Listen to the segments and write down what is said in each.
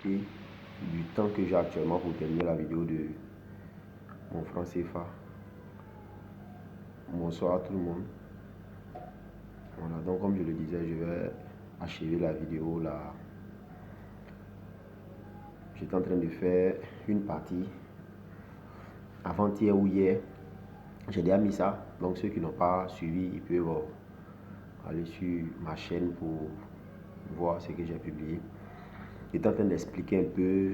profiter du temps que j'ai actuellement pour terminer la vidéo de mon franc CFA. Bonsoir à tout le monde. Voilà, donc comme je le disais, je vais achever la vidéo là. J'étais en train de faire une partie avant-hier ou hier. J'ai déjà mis ça, donc ceux qui n'ont pas suivi, ils peuvent aller sur ma chaîne pour voir ce que j'ai publié. J'étais en train d'expliquer un peu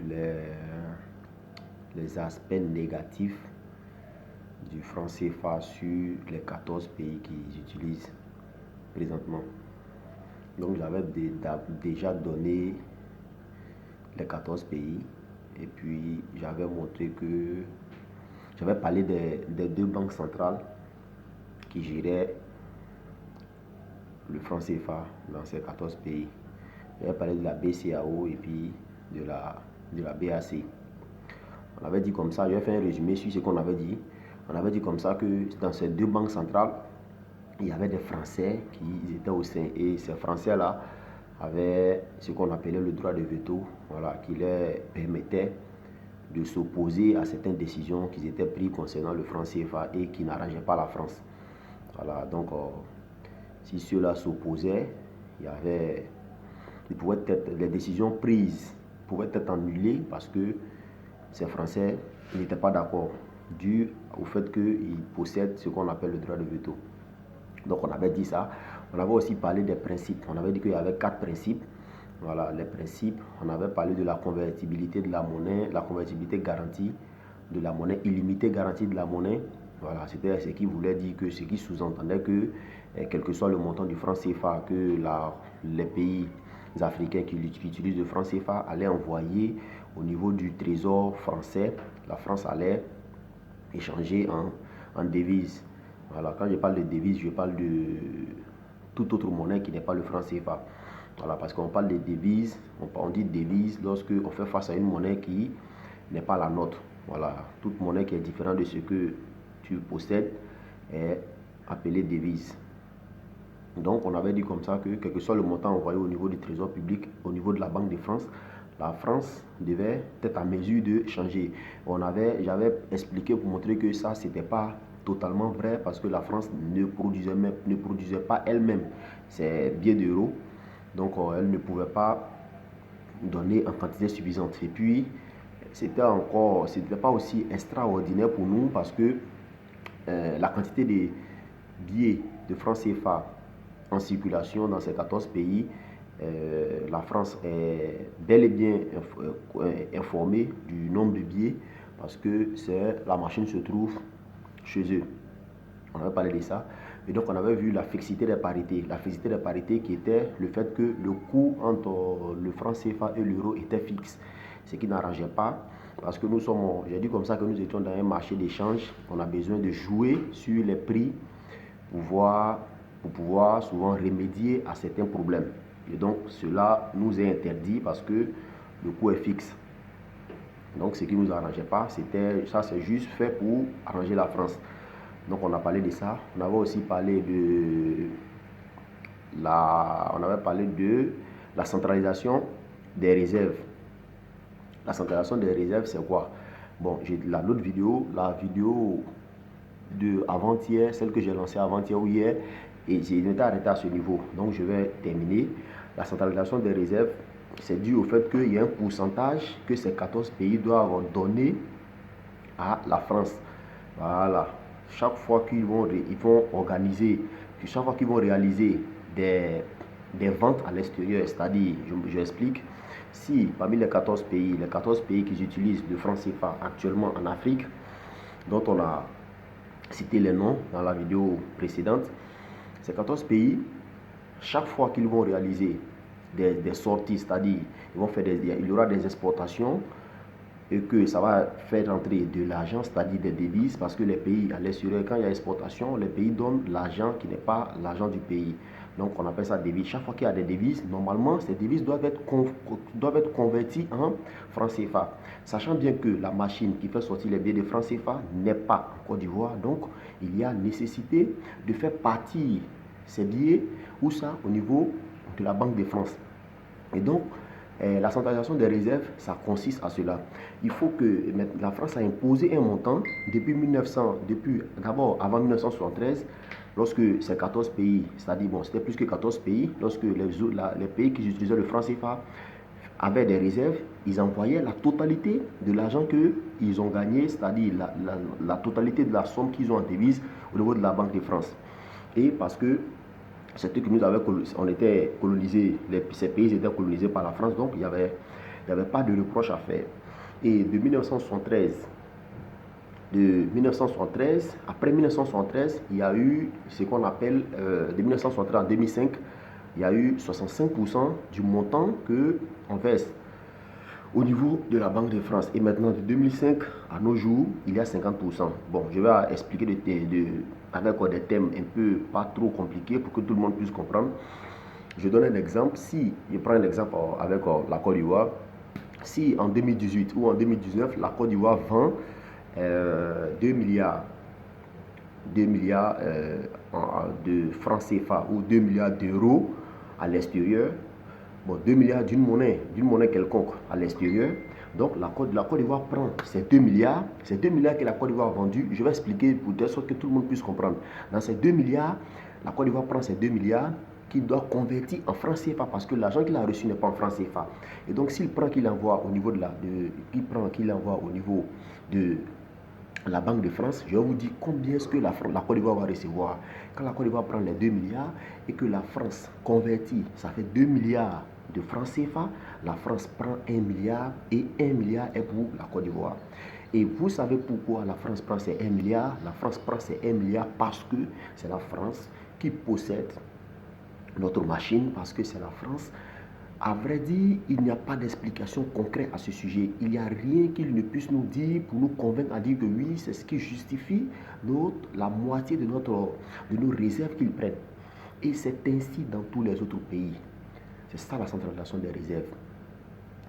les aspects négatifs du franc CFA sur les 14 pays qui utilisent présentement. Donc j'avais déjà donné les 14 pays et puis j'avais montré que j'avais parlé des deux banques centrales qui géraient le franc CFA dans ces 14 pays. J'avais parlé de la BCAO et puis de la BAC. On avait dit comme ça, j'ai fait un résumé sur ce qu'on avait dit. On avait dit comme ça que dans ces deux banques centrales, il y avait des Français qui étaient au sein. Et ces Français-là avaient ce qu'on appelait le droit de veto, voilà, qui leur permettait de s'opposer à certaines décisions qui étaient prises concernant le franc CFA et qui n'arrangeaient pas la France. Voilà, donc si ceux-là s'opposaient, les décisions prises pouvaient être annulées parce que ces Français n'étaient pas d'accord, dû au fait qu'ils possèdent ce qu'on appelle le droit de veto. Donc on avait dit ça. On avait aussi parlé des principes. On avait dit qu'il y avait 4 principes. Voilà, les principes. On avait parlé de la convertibilité de la monnaie, la convertibilité garantie de la monnaie, illimitée garantie de la monnaie. Voilà, c'était ce qui voulait dire que, ce qui sous-entendait que, quel que soit le montant du franc CFA que les pays africains qui utilisent le franc CFA allaient envoyer au niveau du trésor français, la France allait échanger en devises. Voilà, quand je parle de devises, je parle de toute autre monnaie qui n'est pas le franc CFA. Voilà, parce qu'on parle de devises, on dit devises lorsque on fait face à une monnaie qui n'est pas la nôtre. Voilà, toute monnaie qui est différente de ce que tu possèdes est appelée devise. Donc on avait dit comme ça que quel que soit le montant envoyé au niveau du trésor public, au niveau de la Banque de France, la France devait être en mesure de changer. J'avais expliqué pour montrer que ça, c'était pas totalement vrai parce que la France ne produisait pas elle-même ses billets d'euros. Donc elle ne pouvait pas donner en quantité suffisante. Et puis, c'était pas aussi extraordinaire pour nous parce que la quantité de billets de francs CFA en circulation dans ces 14 pays, la France est bel et bien informée du nombre de billets parce que la machine se trouve chez eux. On avait parlé de ça. Et donc on avait vu la fixité des parités. La fixité des parités qui était le fait que le coût entre le franc CFA et l'euro était fixe. Ce qui n'arrangeait pas parce que j'ai dit comme ça que nous étions dans un marché d'échange. On a besoin de jouer sur les prix pour pouvoir souvent remédier à certains problèmes. Et donc cela nous est interdit parce que le coût est fixe. Donc ce qui ne nous arrangeait pas, c'est juste fait pour arranger la France. Donc on a parlé de ça. On avait aussi parlé de la centralisation des réserves. La centralisation des réserves, c'est quoi? Bon, j'ai la vidéo de avant-hier, celle que j'ai lancée avant-hier ou hier, et j'ai été arrêté à ce niveau. Donc je vais terminer. La centralisation des réserves, c'est dû au fait qu'il y a un pourcentage que ces 14 pays doivent donner à la France. Voilà. Chaque fois qu'ils vont organiser, chaque fois qu'ils vont réaliser des ventes à l'extérieur, c'est-à-dire, je explique, si parmi les 14 pays qui utilisent le franc CFA actuellement en Afrique, dont on a cité les noms dans la vidéo précédente, ces 14 pays, chaque fois qu'ils vont réaliser des sorties, c'est-à-dire il y aura des exportations, et que ça va faire rentrer de l'argent, c'est-à-dire des devises, parce que les pays à l'extérieur, quand il y a exportation, les pays donnent l'argent qui n'est pas l'argent du pays. Donc on appelle ça devises. Chaque fois qu'il y a des devises, normalement, ces devises doivent être converties en francs CFA. Sachant bien que la machine qui fait sortir les billets de francs CFA n'est pas en Côte d'Ivoire, donc il y a nécessité de faire partir ces billets, ou ça, au niveau de la Banque de France. Et donc, La centralisation des réserves, ça consiste à cela. Il faut que la France a imposé un montant depuis d'abord avant 1973, lorsque ces 14 pays, c'est-à-dire bon, c'était plus que 14 pays, lorsque les pays qui utilisaient le franc CFA avaient des réserves, ils envoyaient la totalité de l'argent qu'ils ont gagné, c'est-à-dire la totalité de la somme qu'ils ont en devise au niveau de la Banque de France. Et parce que c'était que on était colonisés, ces pays étaient colonisés par la France, donc il n'y avait pas de reproche à faire. Et de 1973, après 1973, il y a eu ce qu'on appelle, de 1973 en 2005, il y a eu 65% du montant qu'on verse au niveau de la Banque de France. Et maintenant, de 2005 à nos jours, il y a 50%. Bon, je vais expliquer avec des thèmes un peu pas trop compliqués pour que tout le monde puisse comprendre. Je donne un exemple. Si je prends un exemple avec la Côte d'Ivoire, si en 2018 ou en 2019, la Côte d'Ivoire vend 2 milliards de francs CFA ou 2 milliards d'euros à l'extérieur, bon, 2 milliards d'une monnaie quelconque à l'extérieur. Donc la Côte d'Ivoire prend ces 2 milliards que la Côte d'Ivoire a vendus. Je vais expliquer pour de sorte que tout le monde puisse comprendre. Dans ces 2 milliards, la Côte d'Ivoire prend ces 2 milliards qu'il doit convertir en francs CFA parce que l'argent qu'il a reçu n'est pas en francs CFA. Et donc s'il prend qu'il envoie au niveau de la Banque de France, je vais vous dire combien est-ce que la Côte d'Ivoire va recevoir. Quand la Côte d'Ivoire prend les 2 milliards et que la France convertit, ça fait 2 milliards de francs CFA, la France prend 1 milliard et 1 milliard est pour la Côte d'Ivoire. Et vous savez pourquoi la France prend ces 1 milliard? La France prend ces 1 milliard parce que c'est la France qui possède notre machine, parce que c'est la France. À vrai dire, il n'y a pas d'explication concrète à ce sujet. Il n'y a rien qu'il ne puisse nous dire pour nous convaincre à dire que oui, c'est ce qui justifie la moitié de nos réserves qu'ils prennent. Et c'est ainsi dans tous les autres pays. C'est ça la centralisation des réserves.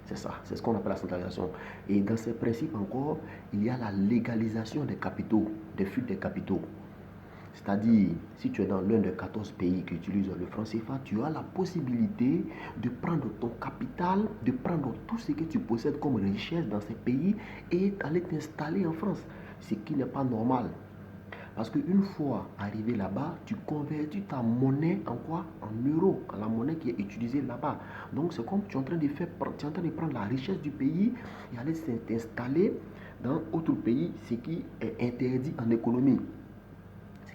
C'est ça, c'est ce qu'on appelle la centralisation. Et dans ces principes encore, il y a la légalisation des capitaux, des fuites des capitaux. C'est-à-dire, si tu es dans l'un des 14 pays qui utilisent le franc CFA, tu as la possibilité de prendre ton capital, de prendre tout ce que tu possèdes comme richesse dans ces pays et d'aller t'installer en France. Ce qui n'est pas normal. Parce qu'une fois arrivé là-bas, tu convertis ta monnaie en quoi? En euros, en la monnaie qui est utilisée là-bas. Donc c'est comme tu es en train de prendre la richesse du pays et aller t'installer dans autre pays, ce qui est interdit en économie.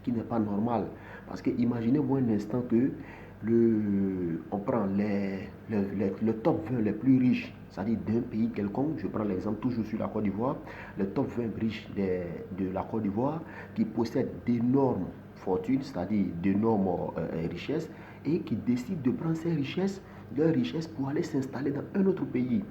Qui n'est pas normal. Parce que imaginez-vous un instant que on prend le top 20 les plus riches, c'est-à-dire d'un pays quelconque. Je prends l'exemple toujours sur la Côte d'Ivoire. Le top 20 riches de la Côte d'Ivoire qui possèdent d'énormes fortunes, c'est-à-dire d'énormes richesses, et qui décident de prendre leurs richesses pour aller s'installer dans un autre pays.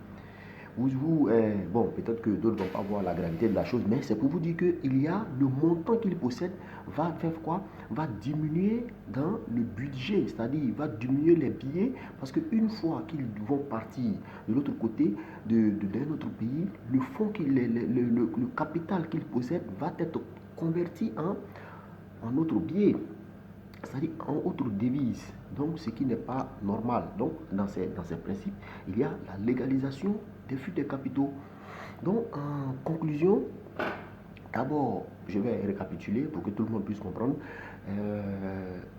Bon, peut-être que d'autres ne vont pas voir la gravité de la chose, mais c'est pour vous dire qu'il y a le montant qu'ils possèdent va faire quoi? Va diminuer dans le budget, c'est-à-dire il va diminuer les billets, parce qu'une fois qu'ils vont partir de l'autre côté d'un autre pays, le fonds, le capital qu'ils possèdent va être converti en autre billet, c'est-à-dire en autre devise. Donc, ce qui n'est pas normal. Donc, dans ces principes, il y a la légalisation des fuites de capitaux. Donc, en conclusion, d'abord, je vais récapituler pour que tout le monde puisse comprendre.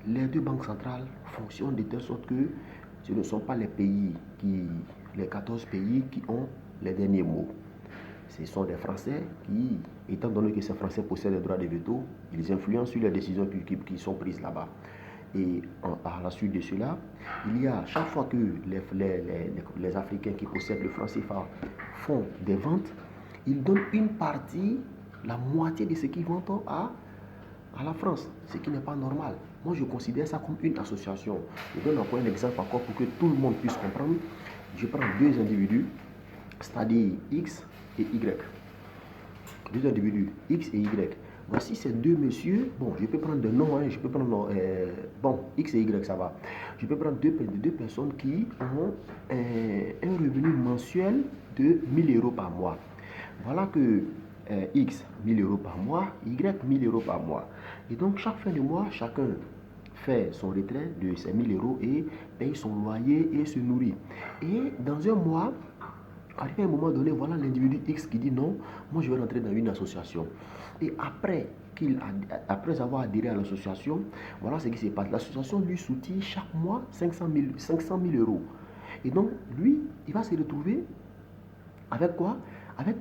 Les deux banques centrales fonctionnent de telle sorte que ce ne sont pas les 14 pays qui ont les derniers mots. Ce sont des Français qui, étant donné que ces Français possèdent les droits de veto, ils influencent sur les décisions qui sont prises là-bas. Et par la suite de cela, il y a chaque fois que les Africains qui possèdent le franc CFA font des ventes, ils donnent une partie, la moitié de ce qu'ils vendent à la France, ce qui n'est pas normal. Moi, je considère ça comme une association. Je donne encore un exemple encore pour que tout le monde puisse comprendre. Je prends deux individus, c'est-à-dire X et Y. Deux individus, X et Y. Voici ces deux messieurs. Bon, je peux prendre des noms, je peux prendre bon, X et Y, ça va. Je peux prendre deux personnes qui ont un revenu mensuel de 1000 euros par mois. Voilà que X, 1000 euros par mois, Y, 1000 euros par mois. Et donc, chaque fin de mois, chacun fait son retrait de ses 1000 euros et paye son loyer et se nourrit. Et dans un mois, arrivé à un moment donné, voilà l'individu X qui dit non, moi je vais rentrer dans une association. Et après avoir adhéré à l'association, voilà ce qui se passe. L'association lui soutient chaque mois 500 000 euros. Et donc, lui, il va se retrouver avec quoi? Avec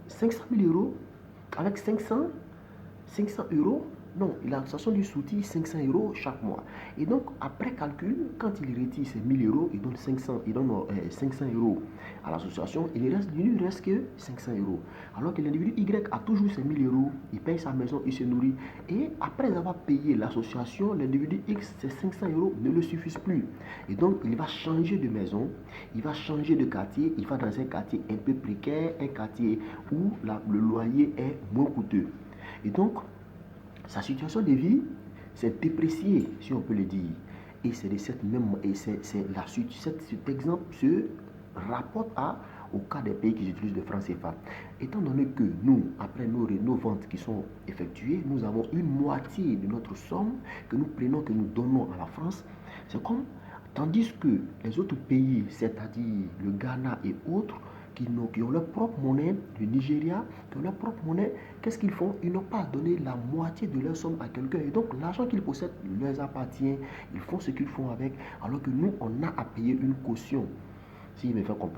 500 000 euros, avec 500 euros. Non, l'association lui soutient 500 euros chaque mois. Et donc, après calcul, quand il retire ses 1000 euros, il donne 500 euros à l'association. Il ne lui reste que 500 euros. Alors que l'individu Y a toujours ses 1000 euros. Il paye sa maison, il se nourrit. Et après avoir payé l'association, l'individu X, ses 500 euros ne le suffisent plus. Et donc, il va changer de maison, il va changer de quartier. Il va dans un quartier un peu précaire, un quartier où le loyer est moins coûteux. Et donc, sa situation de vie s'est dépréciée, si on peut le dire. Et c'est de cette même. Et c'est la suite. Cet exemple se rapporte au cas des pays qui utilisent le franc CFA. Étant donné que nous, après nos ventes qui sont effectuées, nous avons une moitié de notre somme que nous prenons, que nous donnons à la France, c'est comme. Tandis que les autres pays, c'est-à-dire le Ghana et autres, qui ont leur propre monnaie, le Nigeria, qui ont leur propre monnaie, qu'est-ce qu'ils font? Ils n'ont pas donné la moitié de leur somme à quelqu'un. Et donc, l'argent qu'ils possèdent leur appartient. Ils font ce qu'ils font avec, alors que nous, on a à payer une caution. S'il me fait comprendre.